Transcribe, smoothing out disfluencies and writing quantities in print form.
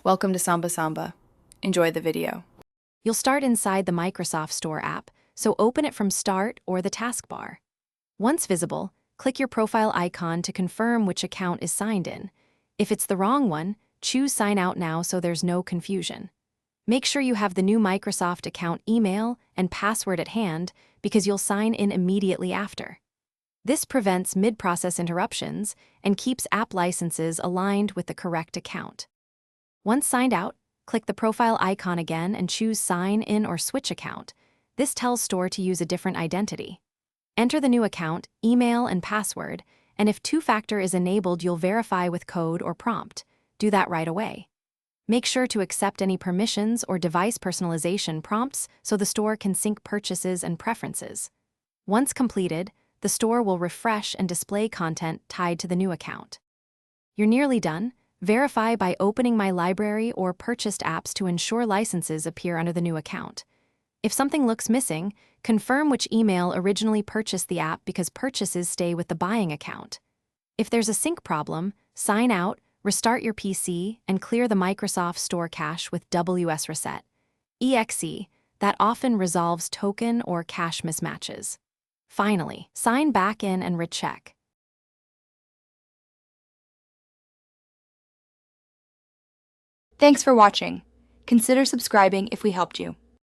Welcome to Samba Samba. Enjoy the video. You'll start inside the Microsoft Store app, so open it from Start or the taskbar. Once visible, click your profile icon to confirm which account is signed in. If it's the wrong one, choose Sign Out Now so there's no confusion. Make sure you have the new Microsoft account email and password at hand because you'll sign in immediately after. This prevents mid-process interruptions and keeps app licenses aligned with the correct account. Once signed out, click the profile icon again and choose Sign In or Switch Account. This tells Store to use a different identity. Enter the new account, email, and password, and if two-factor is enabled, you'll verify with code or prompt. Do that right away. Make sure to accept any permissions or device personalization prompts so the Store can sync purchases and preferences. Once completed, the Store will refresh and display content tied to the new account. You're nearly done. Verify by opening My Library or Purchased apps to ensure licenses appear under the new account. If something looks missing, confirm which email originally purchased the app because purchases stay with the buying account. If there's a sync problem, sign out, restart your PC, and clear the Microsoft Store cache with WS Reset. EXE, that often resolves token or cache mismatches. Finally, sign back in and recheck. Thanks for watching. Consider subscribing if we helped you.